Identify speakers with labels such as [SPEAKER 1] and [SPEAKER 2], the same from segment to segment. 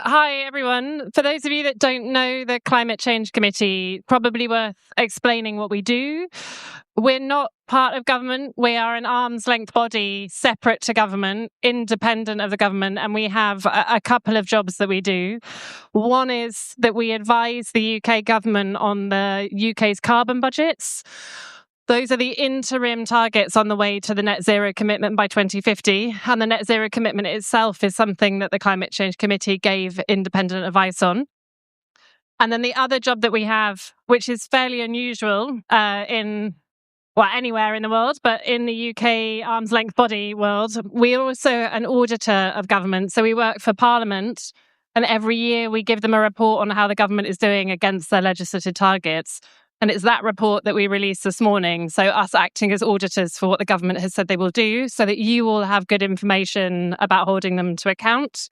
[SPEAKER 1] Hi, everyone. For those of you that don't know the Climate Change Committee, probably worth explaining what we do. We're not part of government. We are an arm's length body separate to government, independent of the government, and we have a couple of jobs that we do. One is that we advise the UK government on the UK's carbon budgets. Those are the interim targets on the way to the net zero commitment by 2050. And the net zero commitment itself is something that the Climate Change Committee gave independent advice on. And then the other job that we have, which is fairly unusual anywhere in the world, but in the UK arm's length body world, we're also an auditor of government. So we work for Parliament, and every year we give them a report on how the government is doing against their legislative targets. And it's that report that we released this morning. So us acting as auditors for what the government has said they will do, so that you all have good information about holding them to account.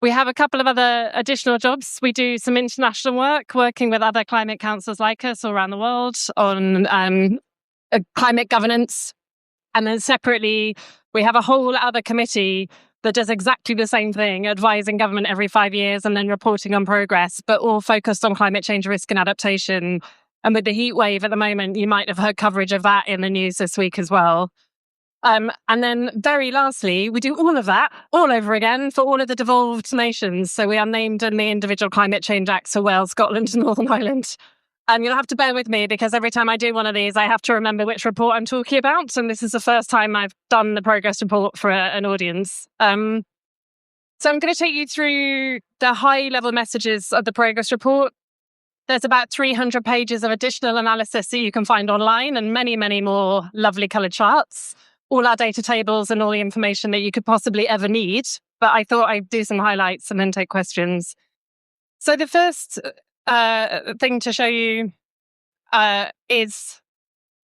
[SPEAKER 1] We have a couple of other additional jobs. We do some international work, working with other climate councils like us all around the world on climate governance. And then separately, we have a whole other committee that does exactly the same thing, advising government every 5 years and then reporting on progress, but all focused on climate change risk and adaptation. And with the heat wave at the moment, you might have heard coverage of that in the news this week as well. And then very lastly, we do all of that all over again for all of the devolved nations. So we are named in the individual climate change acts for Wales, Scotland and Northern Ireland. And you'll have to bear with me because every time I do one of these, I have to remember which report I'm talking about. And this is the first time I've done the progress report for an audience. So I'm going to take you through the high-level messages of the progress report. There's about 300 pages of additional analysis that you can find online and many, many more lovely coloured charts, all our data tables and all the information that you could possibly ever need. But I thought I'd do some highlights and then take questions. So the first thing to show you is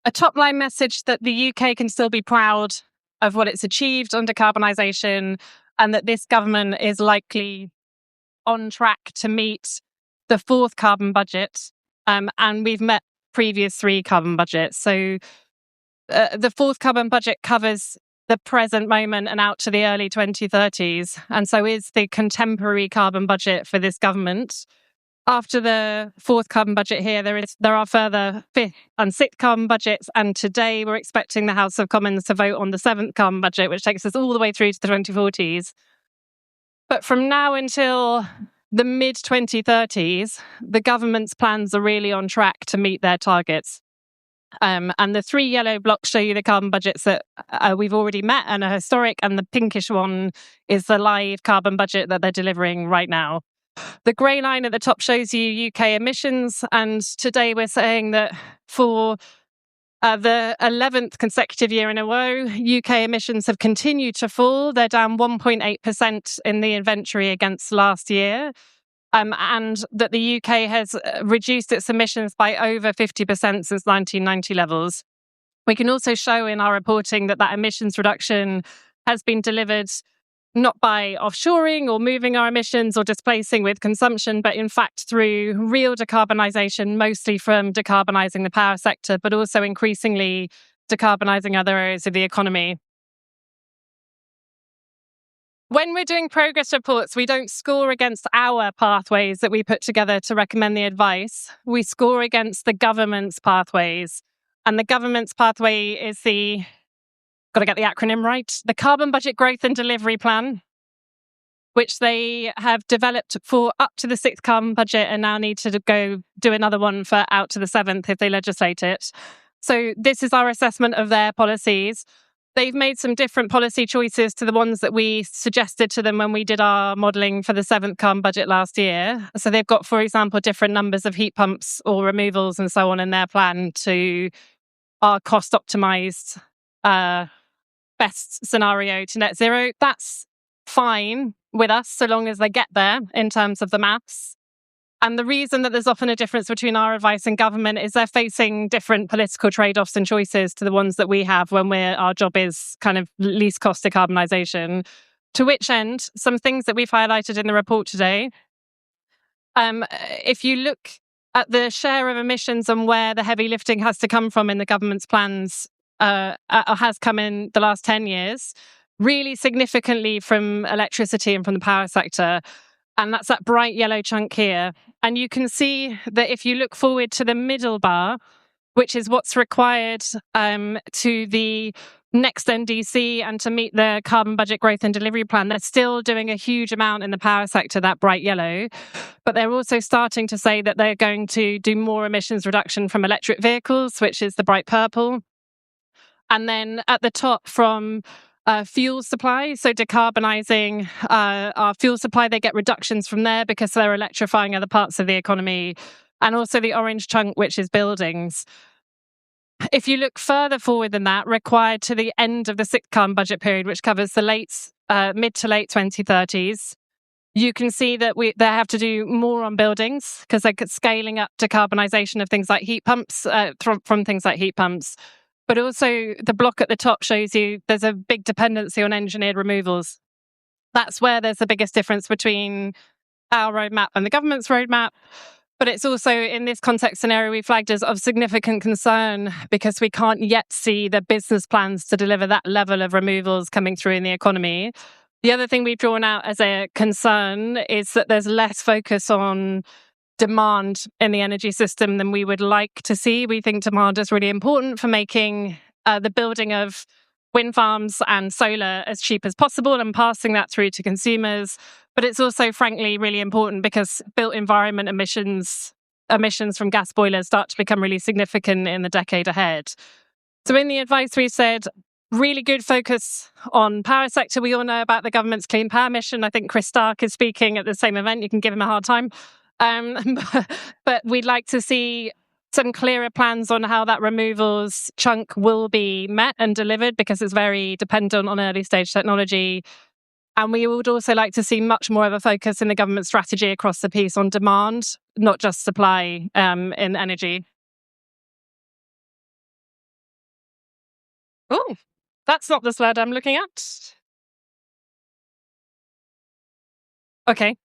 [SPEAKER 1] a top-line message that the UK can still be proud of what it's achieved on decarbonisation, and that this government is likely on track to meet the fourth carbon budget, and we've met previous 3 carbon budgets. So the fourth carbon budget covers the present moment and out to the early 2030s, and so is the contemporary carbon budget for this government. After the fourth carbon budget here, there are further 5th and 6th carbon budgets, and today we're expecting the House of Commons to vote on the 7th carbon budget, which takes us all the way through to the 2040s. But from now until the mid-2030s, the government's plans are really on track to meet their targets. And the 3 yellow blocks show you the carbon budgets that we've already met and are historic, and the pinkish one is the live carbon budget that they're delivering right now. The grey line at the top shows you UK emissions, and today we're saying that for the 11th consecutive year in a row, UK emissions have continued to fall. They're down 1.8% in the inventory against last year, and that the UK has reduced its emissions by over 50% since 1990 levels. We can also show in our reporting that emissions reduction has been delivered not by offshoring or moving our emissions or displacing with consumption, but in fact through real decarbonisation, mostly from decarbonising the power sector, but also increasingly decarbonising other areas of the economy. When we're doing progress reports, we don't score against our pathways that we put together to recommend the advice. We score against the government's pathways. And the government's pathway is got to get the acronym right, the Carbon Budget Growth and Delivery Plan, which they have developed for up to the 6th carbon budget and now need to go do another one for out to the 7th if they legislate it. So this is our assessment of their policies. They've made some different policy choices to the ones that we suggested to them when we did our modelling for the 7th carbon budget last year. So they've got, for example, different numbers of heat pumps or removals and so on in their plan to our cost optimised best scenario to net zero. That's fine with us so long as they get there in terms of the maths. And the reason that there's often a difference between our advice and government is they're facing different political trade-offs and choices to the ones that we have when our job is kind of least cost decarbonisation. To which end, some things that we've highlighted in the report today, if you look at the share of emissions and where the heavy lifting has to come from in the government's plans, has come in the last 10 years, really significantly from electricity and from the power sector. And that's that bright yellow chunk here. And you can see that if you look forward to the middle bar, which is what's required to the next NDC and to meet the carbon budget growth and delivery plan, they're still doing a huge amount in the power sector, that bright yellow. But they're also starting to say that they're going to do more emissions reduction from electric vehicles, which is the bright purple. And then at the top from fuel supply, so decarbonising our fuel supply, they get reductions from there because they're electrifying other parts of the economy. And also the orange chunk, which is buildings. If you look further forward than that, required to the end of the sixth carbon budget period, which covers the mid to late 2030s, you can see that they have to do more on buildings because they're scaling up decarbonisation of things like heat pumps, from things like heat pumps. But also the block at the top shows you there's a big dependency on engineered removals. That's where there's the biggest difference between our roadmap and the government's roadmap. But it's also, in this context scenario, we flagged as of significant concern because we can't yet see the business plans to deliver that level of removals coming through in the economy. The other thing we've drawn out as a concern is that there's less focus on demand in the energy system than we would like to see. We think demand is really important for making the building of wind farms and solar as cheap as possible and passing that through to consumers. But it's also, frankly, really important because built environment emissions from gas boilers start to become really significant in the decade ahead. So in the advice, we said, really good focus on power sector. We all know about the government's clean power mission. I think Chris Stark is speaking at the same event. You can give him a hard time. But we'd like to see some clearer plans on how that removals chunk will be met and delivered because it's very dependent on early stage technology. And we would also like to see much more of a focus in the government strategy across the piece on demand, not just supply in energy. Oh, that's not the slide I'm looking at. Okay.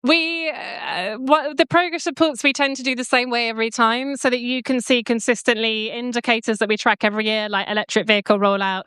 [SPEAKER 1] The progress reports we tend to do the same way every time so that you can see consistently indicators that we track every year, like electric vehicle rollout.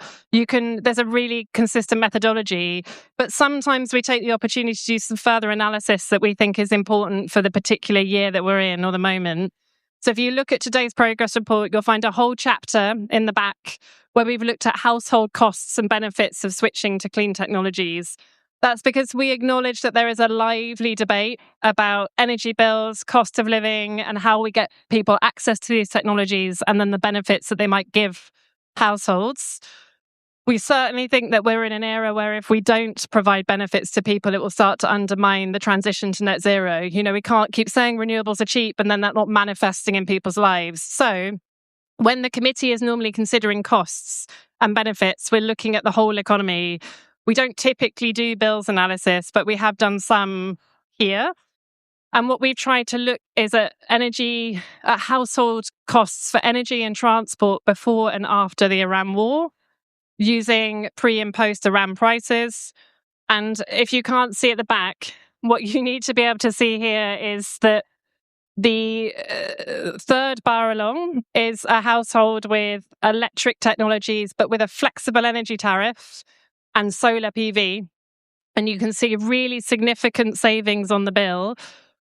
[SPEAKER 1] There's a really consistent methodology, but sometimes we take the opportunity to do some further analysis that we think is important for the particular year that we're in or the moment. So if you look at today's progress report, you'll find a whole chapter in the back where we've looked at household costs and benefits of switching to clean technologies. That's because we acknowledge that there is a lively debate about energy bills, cost of living, and how we get people access to these technologies and then the benefits that they might give households. We certainly think that we're in an era where if we don't provide benefits to people, it will start to undermine the transition to net zero. We can't keep saying renewables are cheap and then that not manifesting in people's lives. So when the committee is normally considering costs and benefits, we're looking at the whole economy. We don't typically do bills analysis, but we have done some here. And what we've tried to look is at household costs for energy and transport before and after the Iran war, using pre and post Iran prices. And if you can't see at the back, what you need to be able to see here is that the third bar along is a household with electric technologies, but with a flexible energy tariff and solar PV. And you can see really significant savings on the bill.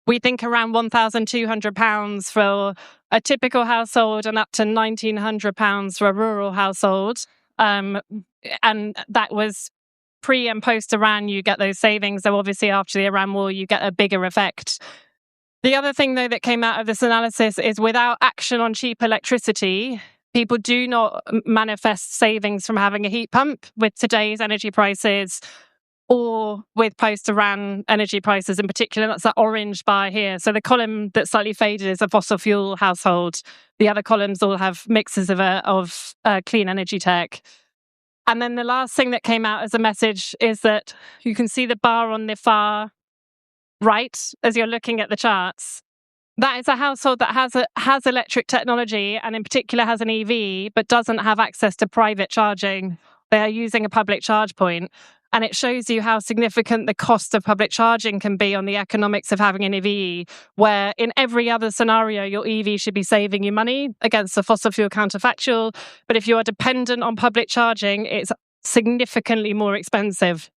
[SPEAKER 1] We think around £1,200 for a typical household and up to £1,900 for a rural household. And that was pre and post Iran, you get those savings. So obviously after the Iran war, you get a bigger effect. The other thing, though, that came out of this analysis is without action on cheap electricity, people do not manifest savings from having a heat pump with today's energy prices or with post-Iran energy prices in particular. That's that orange bar here. So the column that's slightly faded is a fossil fuel household. The other columns all have mixes of clean energy tech. And then the last thing that came out as a message is that you can see the bar on the far right as you're looking at the charts. That is a household that has electric technology and in particular has an EV, but doesn't have access to private charging. They are using a public charge point. And it shows you how significant the cost of public charging can be on the economics of having an EV, where in every other scenario, your EV should be saving you money against the fossil fuel counterfactual. But if you are dependent on public charging, it's significantly more expensive.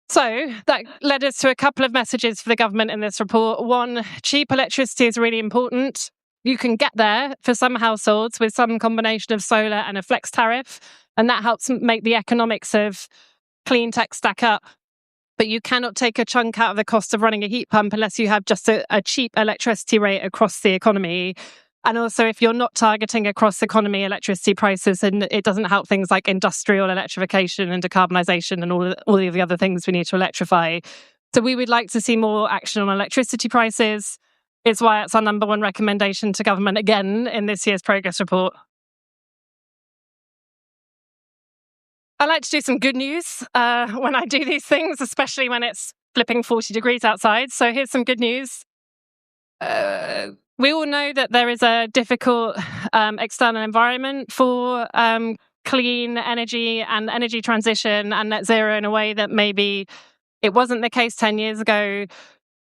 [SPEAKER 1] So that led us to a couple of messages for the government in this report. One, cheap electricity is really important. You can get there for some households with some combination of solar and a flex tariff, and that helps make the economics of clean tech stack up. But you cannot take a chunk out of the cost of running a heat pump unless you have just a cheap electricity rate across the economy. And also, if you're not targeting across economy electricity prices, then it doesn't help things like industrial electrification and decarbonisation and all of the other things we need to electrify. So we would like to see more action on electricity prices. It's why it's our number one recommendation to government again in this year's progress report. I like to do some good news when I do these things, especially when it's flipping 40 degrees outside. So here's some good news. We all know that there is a difficult external environment for clean energy and energy transition and net zero in a way that maybe it wasn't the case 10 years ago.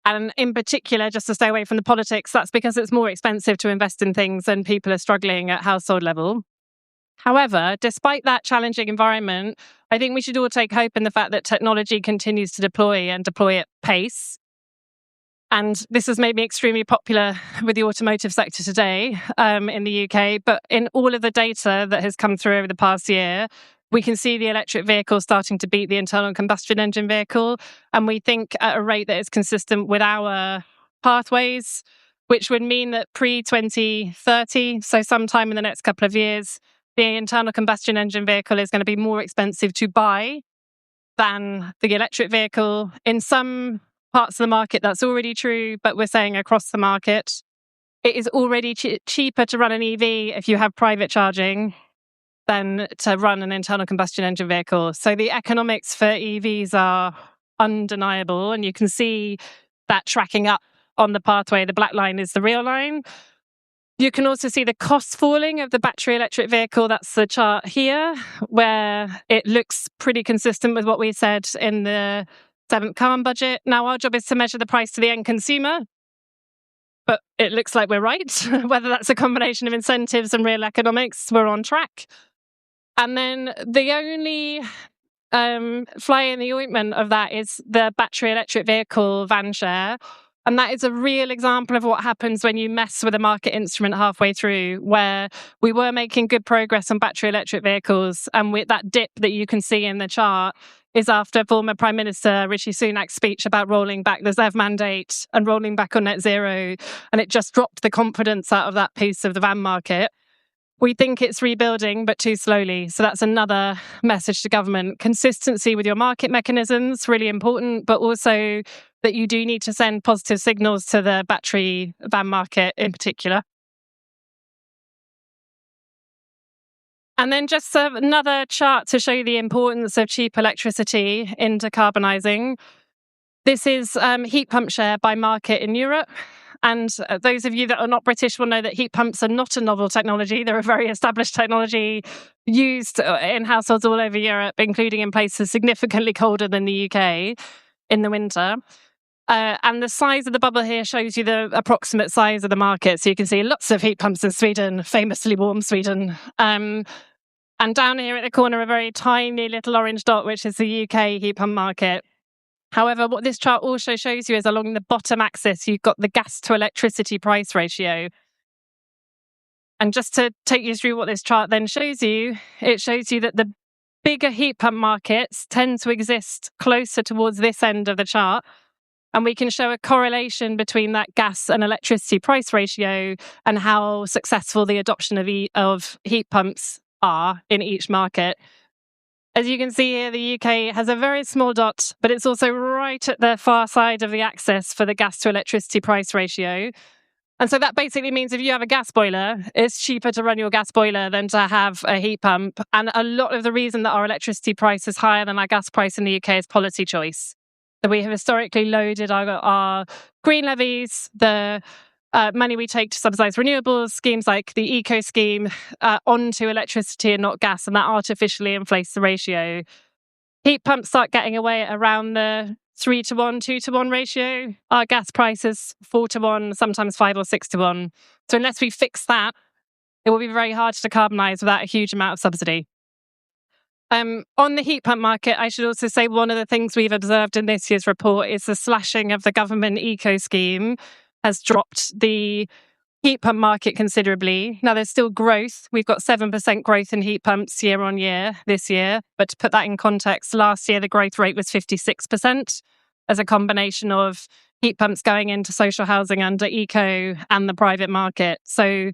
[SPEAKER 1] And in particular, just to stay away from the politics, that's because it's more expensive to invest in things and people are struggling at household level. However, despite that challenging environment, I think we should all take hope in the fact that technology continues to deploy at pace. And this has made me extremely popular with the automotive sector today in the UK. But in all of the data that has come through over the past year, we can see the electric vehicle starting to beat the internal combustion engine vehicle. And we think at a rate that is consistent with our pathways, which would mean that pre-2030, so sometime in the next couple of years, the internal combustion engine vehicle is going to be more expensive to buy than the electric vehicle. In some parts of the market, that's already true, but we're saying across the market, it is already cheaper to run an EV if you have private charging than to run an internal combustion engine vehicle. So the economics for EVs are undeniable, and you can see that tracking up on the pathway. The black line is the real line. You can also see the cost falling of the battery electric vehicle. That's the chart here, where it looks pretty consistent with what we said in the 7th carbon budget. Now, our job is to measure the price to the end consumer, but it looks like we're right. Whether that's a combination of incentives and real economics, we're on track. And then the only fly in the ointment of that is the battery electric vehicle van share. And that is a real example of what happens when you mess with a market instrument halfway through, where we were making good progress on battery electric vehicles. And with that dip that you can see in the chart is after former Prime Minister Rishi Sunak's speech about rolling back the ZEV mandate and rolling back on net zero. And it just dropped the confidence out of that piece of the van market. We think it's rebuilding, but too slowly. So that's another message to government. Consistency with your market mechanisms, really important, but also that you do need to send positive signals to the battery van market in particular. And then just another chart to show you the importance of cheap electricity in decarbonising. This is heat pump share by market in Europe. And those of you that are not British will know that heat pumps are not a novel technology. They're a very established technology used in households all over Europe, including in places significantly colder than the UK in the winter. And the size of the bubble here shows you the approximate size of the market. So you can see lots of heat pumps in Sweden, famously warm Sweden. And down here at the corner, a very tiny little orange dot, which is the UK heat pump market. However, what this chart also shows you is along the bottom axis, you've got the gas to electricity price ratio. And just to take you through what this chart then shows you, it shows you that the bigger heat pump markets tend to exist closer towards this end of the chart. And we can show a correlation between that gas and electricity price ratio and how successful the adoption of heat pumps are in each market. As you can see here, the UK has a very small dot, but it's also right at the far side of the axis for the gas to electricity price ratio. And so that basically means if you have a gas boiler, it's cheaper to run your gas boiler than to have a heat pump. And a lot of the reason that our electricity price is higher than our gas price in the UK is policy choice. So we have historically loaded our green levies, the money we take to subsidise renewables, schemes like the eco scheme, onto electricity and not gas, and that artificially inflates the ratio. Heat pumps start getting away at around the 3-to-1, 2-to-1 ratio. Our gas price is 4-to-1, sometimes 5 or 6-to-1. So unless we fix that, it will be very hard to decarbonise without a huge amount of subsidy. On the heat pump market, I should also say one of the things we've observed in this year's report is the slashing of the government eco scheme has dropped the heat pump market considerably. Now, there's still growth. We've got 7% growth in heat pumps year on year this year. But to put that in context, last year the growth rate was 56% as a combination of heat pumps going into social housing under eco and the private market. So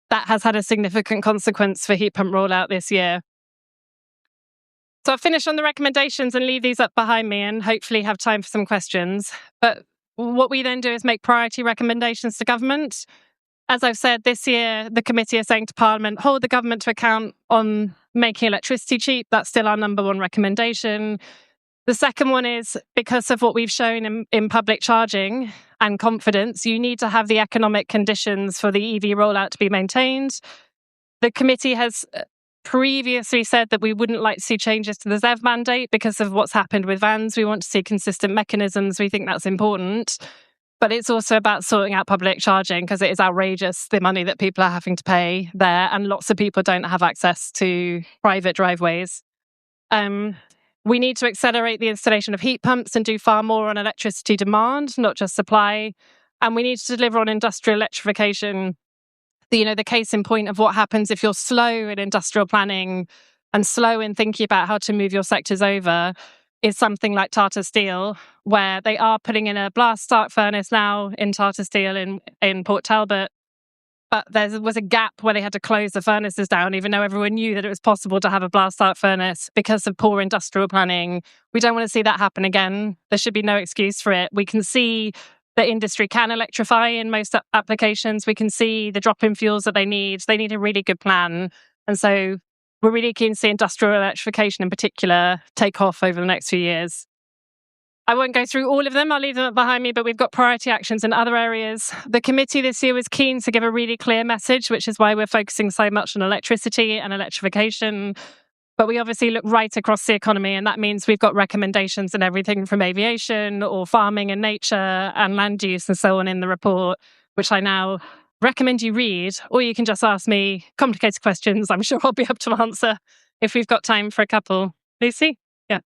[SPEAKER 1] that has had a significant consequence for heat pump rollout this year. So I'll finish on the recommendations and leave these up behind me and hopefully have time for some questions. But what we then do is make priority recommendations to government. As I've said, this year, the committee is saying to Parliament, hold the government to account on making electricity cheap. That's still our number one recommendation. The second one is, because of what we've shown in public charging and confidence, you need to have the economic conditions for the EV rollout to be maintained. The committee has previously said that we wouldn't like to see changes to the ZEV mandate because of what's happened with vans. We want to see consistent mechanisms. We think that's important. But it's also about sorting out public charging because it is outrageous, the money that people are having to pay there. And lots of people don't have access to private driveways. We need to accelerate the installation of heat pumps and do far more on electricity demand, not just supply. And we need to deliver on industrial electrification. The case in point of what happens if you're slow in industrial planning and slow in thinking about how to move your sectors over is something like Tata Steel, where they are putting in a blast start furnace now in Tata Steel in Port Talbot. But there was a gap where they had to close the furnaces down, even though everyone knew that it was possible to have a blast start furnace because of poor industrial planning. We don't want to see that happen again. There should be no excuse for it. We can see that industry can electrify in most applications. We can see the drop-in fuels that they need. They need a really good plan. And so we're really keen to see industrial electrification in particular take off over the next few years. I won't go through all of them. I'll leave them up behind me, but we've got priority actions in other areas. The committee this year was keen to give a really clear message, which is why we're focusing so much on electricity and electrification. But we obviously look right across the economy, and that means we've got recommendations in everything from aviation or farming and nature and land use and so on in the report, which I now recommend you read, or you can just ask me complicated questions. I'm sure I'll be able to answer if we've got time for a couple. Lucy? Yeah.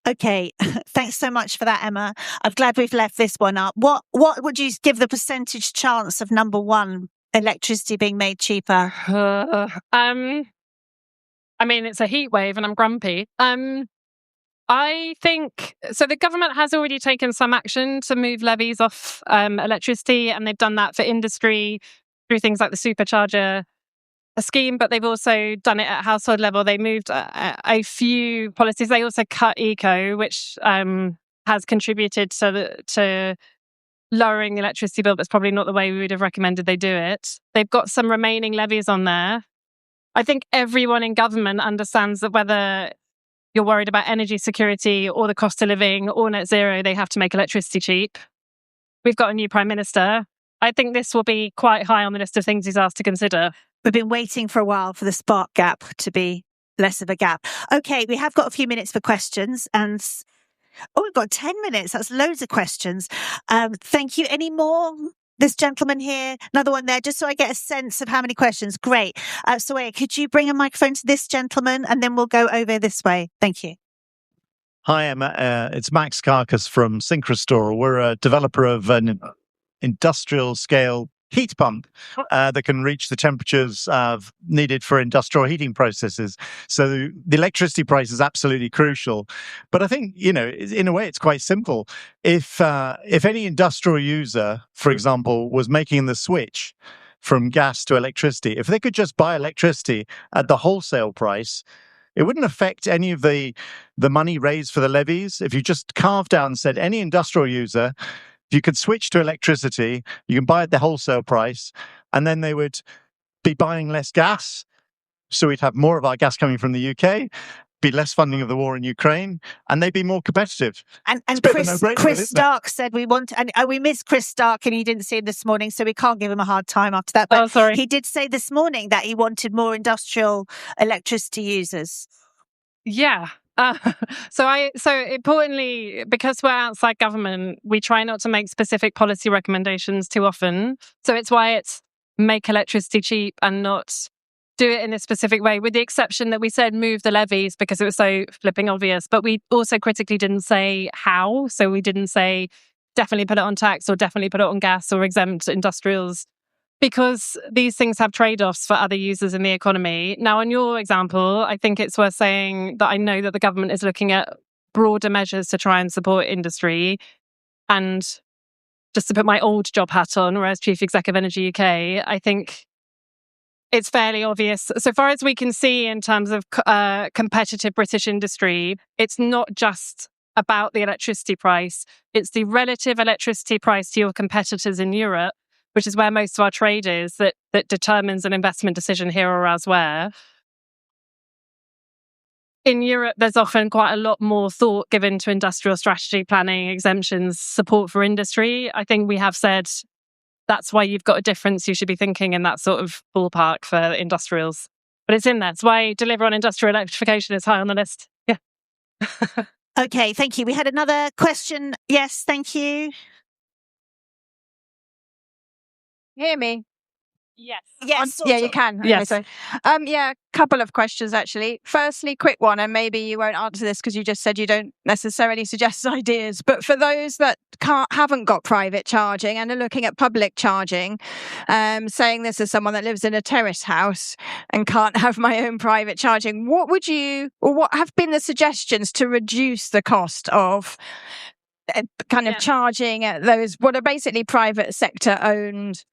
[SPEAKER 2] Okay, thanks so much for that, Emma. I'm glad we've left this one up. What would you give the percentage chance of number one, electricity being made cheaper?
[SPEAKER 1] It's a heat wave and I'm grumpy. I think, so the government has already taken some action to move levies off electricity, and they've done that for industry through things like the supercharger scheme, but they've also done it at household level. They moved a few policies. They also cut eco, which has contributed to lowering the electricity bill, but it's probably not the way we would have recommended they do it. They've got some remaining levies on there. I think everyone in government understands that whether you're worried about energy security or the cost of living or net zero, they have to make electricity cheap. We've got a new Prime Minister. I think this will be quite high on the list of things he's asked to consider.
[SPEAKER 2] We've been waiting for a while for the spark gap to be less of a gap. Okay, we have got a few minutes for questions, and we've got 10 minutes. That's loads of questions. Thank you. Any more? This gentleman here, another one there, just so I get a sense of how many questions. Great. Soaya, could you bring a microphone to this gentleman, and then we'll go over this way. Thank you.
[SPEAKER 3] Hi, Emma. It's Max Karkas from Syncrostore. We're a developer of an industrial scale heat pump that can reach the temperatures needed for industrial heating processes. So the electricity price is absolutely crucial. But I think, in a way, it's quite simple. If any industrial user, for example, was making the switch from gas to electricity, if they could just buy electricity at the wholesale price, it wouldn't affect any of the money raised for the levies. If you just carved out and said any industrial user, if you could switch to electricity, you can buy at the wholesale price, and then they would be buying less gas. So we'd have more of our gas coming from the UK, be less funding of the war in Ukraine, and they'd be more competitive.
[SPEAKER 2] And Chris Stark said we missed Chris Stark, and he didn't see him this morning, so we can't give him a hard time after that. But
[SPEAKER 1] sorry.
[SPEAKER 2] He did say this morning that he wanted more industrial electricity users.
[SPEAKER 1] Yeah. So importantly, because we're outside government, we try not to make specific policy recommendations too often. So it's why it's make electricity cheap and not do it in a specific way, with the exception that we said move the levies because it was so flipping obvious. But we also critically didn't say how. So we didn't say definitely put it on tax or definitely put it on gas or exempt industrials, because these things have trade-offs for other users in the economy. Now, on your example, I think it's worth saying that I know that the government is looking at broader measures to try and support industry. And just to put my old job hat on, or as Chief Exec of Energy UK, I think it's fairly obvious, so far as we can see in terms of competitive British industry, it's not just about the electricity price, it's the relative electricity price to your competitors in Europe, which is where most of our trade is, that determines an investment decision here or elsewhere. In Europe, there's often quite a lot more thought given to industrial strategy, planning, exemptions, support for industry. I think we have said that's why you've got a difference. You should be thinking in that sort of ballpark for industrials. But it's in there. It's why deliver on industrial electrification is high on the list. Yeah.
[SPEAKER 2] Okay, thank you. We had another question. Yes, thank you.
[SPEAKER 4] Hear me?
[SPEAKER 1] Yes.
[SPEAKER 2] Yes.
[SPEAKER 4] Yeah, you can.
[SPEAKER 1] Yes.
[SPEAKER 4] Okay, so, couple of questions actually. Firstly, quick one, and maybe you won't answer this because you just said you don't necessarily suggest ideas. But for those that haven't got private charging and are looking at public charging, saying this as someone that lives in a terrace house and can't have my own private charging, what have been the suggestions to reduce the cost of charging at those what are basically private sector owned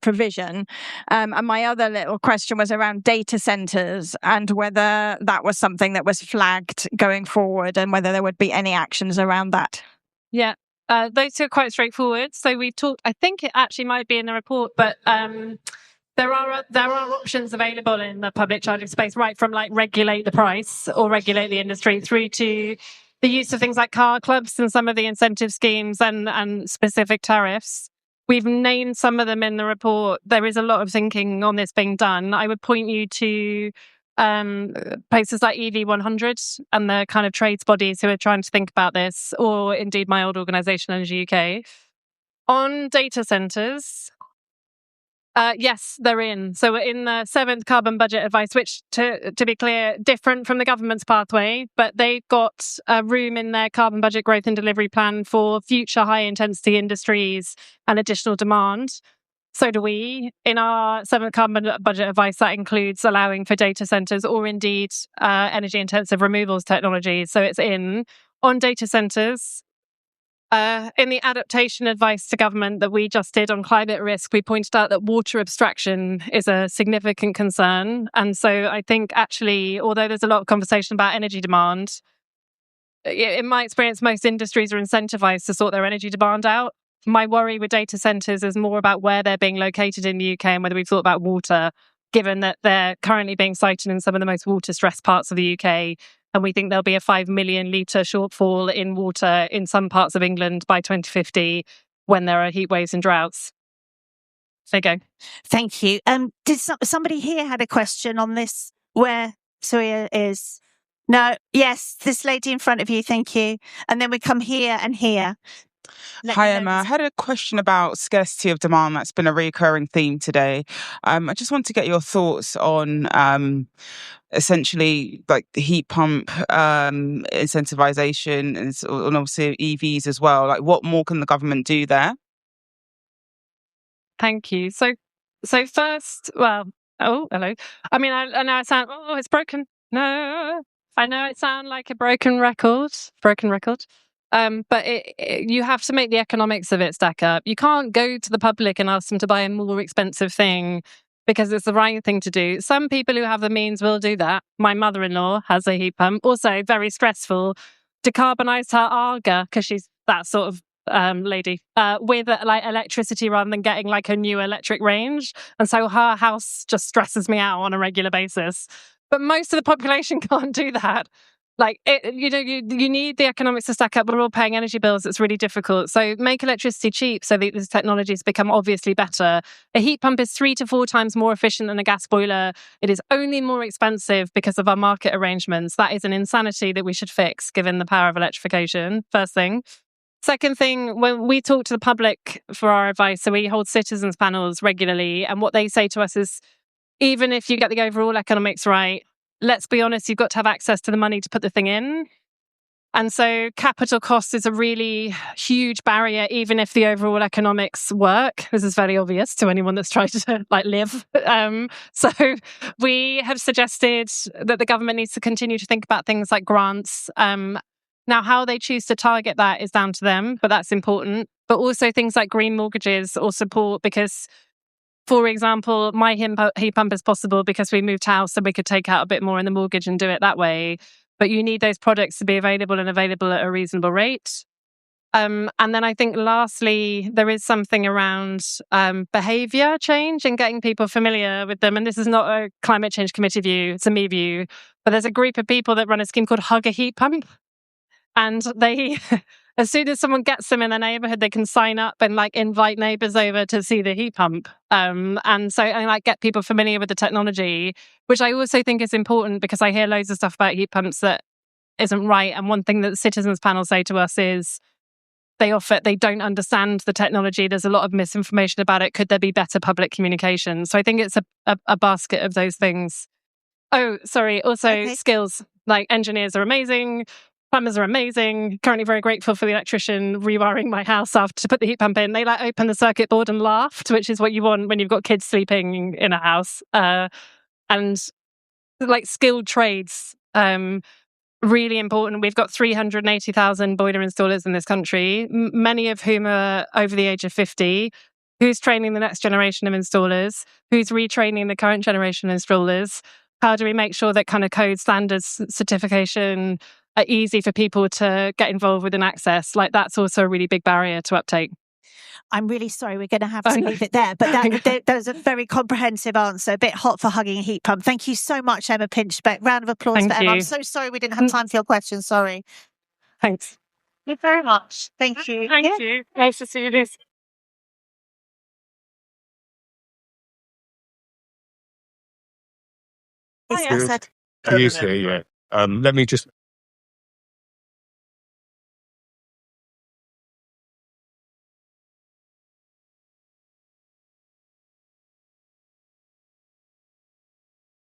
[SPEAKER 4] provision? And my other little question was around data centers and whether that was something that was flagged going forward and whether there would be any actions around that.
[SPEAKER 1] Yeah, those two are quite straightforward. So we talked, I think it actually might be in the report, but there are options available in the public charging space, right from like regulate the price or regulate the industry through to the use of things like car clubs and some of the incentive schemes and specific tariffs. We've named some of them in the report. There is a lot of thinking on this being done. I would point you to places like EV100 and the kind of trades bodies who are trying to think about this, or indeed my old organisation, Energy UK. On data centres, yes, they're in. So we're in the 7th Carbon Budget Advice, which, to be clear, different from the government's pathway, but they've got room in their Carbon Budget Growth and Delivery Plan for future high-intensity industries and additional demand. So do we. In our 7th Carbon Budget Advice, that includes allowing for data centres or indeed energy-intensive removals technology. So it's in. On data centres, in the adaptation advice to government that we just did on climate risk, we pointed out that water abstraction is a significant concern. And so I think actually, although there's a lot of conversation about energy demand, in my experience, most industries are incentivized to sort their energy demand out. My worry with data centres is more about where they're being located in the UK and whether we've thought about water, given that they're currently being sited in some of the most water-stressed parts of the UK. And we think there'll be a 5 million litre shortfall in water in some parts of England by 2050 when there are heat waves and droughts. There you go.
[SPEAKER 2] Thank you. Did somebody here had a question on this? Where Surya is? No. Yes, this lady in front of you. Thank you. And then we come here and here.
[SPEAKER 5] Hi, Emma. I had a question about scarcity of demand. That's been a recurring theme today. I just want to get your thoughts on essentially like the heat pump incentivization and obviously EVs as well. Like, what more can the government do there?
[SPEAKER 1] Thank you. So first, well, hello. I mean, I know I sound, it's broken. No, I know it sounds like a broken record. But you have to make the economics of it stack up. You can't go to the public and ask them to buy a more expensive thing because it's the right thing to do. Some people who have the means will do that. My mother-in-law has a heat pump, also very stressful. Decarbonise her Arga, because she's that sort of lady, with like electricity rather than getting like a new electric range. And so her house just stresses me out on a regular basis. But most of the population can't do that. Like, you need the economics to stack up, but we're all paying energy bills. It's really difficult. So make electricity cheap so that these technologies become obviously better. A heat pump is 3 to 4 times more efficient than a gas boiler. It is only more expensive because of our market arrangements. That is an insanity that we should fix, given the power of electrification, first thing. Second thing, when we talk to the public for our advice, so we hold citizens panels regularly, and what they say to us is, even if you get the overall economics right, let's be honest, you've got to have access to the money to put the thing in. And so capital cost is a really huge barrier, even if the overall economics work. This is very obvious to anyone that's tried to live. So we have suggested that the government needs to continue to think about things like grants. Now, how they choose to target that is down to them, but that's important. But also things like green mortgages or support, because, for example, my heat pump is possible because we moved house, so we could take out a bit more in the mortgage and do it that way. But you need those products to be available at a reasonable rate. And then I think lastly, there is something around behaviour change and getting people familiar with them. And this is not a climate change committee view, it's a me view. But there's a group of people that run a scheme called Hug a Heat Pump. And they, as soon as someone gets them in their neighbourhood, they can sign up and invite neighbours over to see the heat pump. And get people familiar with the technology, which I also think is important, because I hear loads of stuff about heat pumps that isn't right. And one thing that the citizens panel say to us is they don't understand the technology. There's a lot of misinformation about it. Could there be better public communication? So I think it's a basket of those things. Oh, sorry. Also, skills. Engineers are amazing. Plumbers are amazing. Currently very grateful for the electrician rewiring my house after to put the heat pump in. They opened the circuit board and laughed, which is what you want when you've got kids sleeping in a house. And skilled trades, really important. We've got 380,000 boiler installers in this country, many of whom are over the age of 50. Who's training the next generation of installers? Who's retraining the current generation of installers? How do we make sure that kind of code standards certification are easy for people to get involved with and access? That's also a really big barrier to uptake.
[SPEAKER 2] I'm really sorry, we're going to have to leave it there. But that was a very comprehensive answer, a bit hot for hugging a heat pump. Thank you so much, Emma Pinchbeck. Round of applause for Emma. I'm so sorry we didn't have time for your questions. Sorry.
[SPEAKER 1] Thanks.
[SPEAKER 2] Thank you very much. Thank you.
[SPEAKER 1] Thank you. Nice to see you, Liz.
[SPEAKER 2] Yes,
[SPEAKER 6] Can you see? Yeah. Let me just